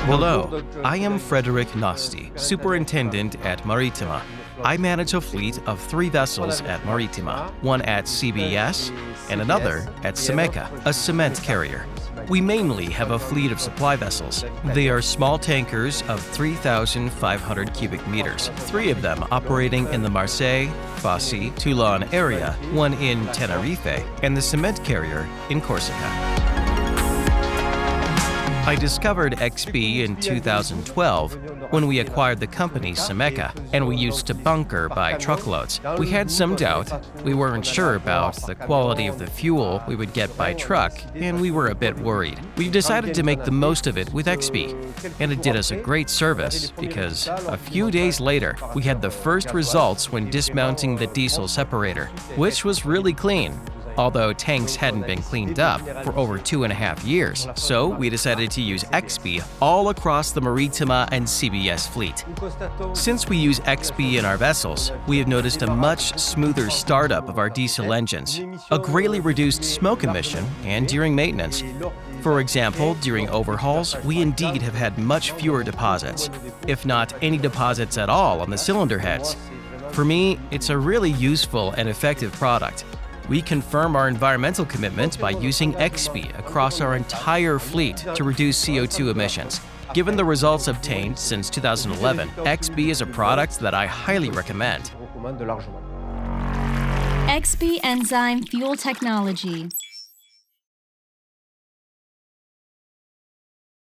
Hello, I am Frederick Nosti, Superintendent at Maritima. I manage a fleet of 3 vessels at Maritima, one at CBES and another at Someca, a cement carrier. We mainly have a fleet of supply vessels. They are small tankers of 3,500 cubic meters, 3 of them operating in the Marseille, Fosse, Toulon area, one in Tenerife, and the cement carrier in Corsica. I discovered XBEE in 2012 when we acquired the company Someca, and we used to bunker by truckloads. We had some doubt. We weren't sure about the quality of the fuel we would get by truck, and we were a bit worried. We decided to make the most of it with XBEE, and it did us a great service because a few days later, we had the first results when dismounting the diesel separator, which was really clean, although tanks hadn't been cleaned up for over 2.5 years. So we decided to use XBEE all across the Maritima and CBS fleet. Since we use XBEE in our vessels, we have noticed a much smoother startup of our diesel engines, a greatly reduced smoke emission, and during maintenance. For example, during overhauls, we indeed have had much fewer deposits, if not any deposits at all on the cylinder heads. For me, it's a really useful and effective product. We confirm our environmental commitment by using XBEE across our entire fleet to reduce CO2 emissions. Given the results obtained since 2011, XBEE is a product that I highly recommend. XBEE Enzyme Fuel Technology.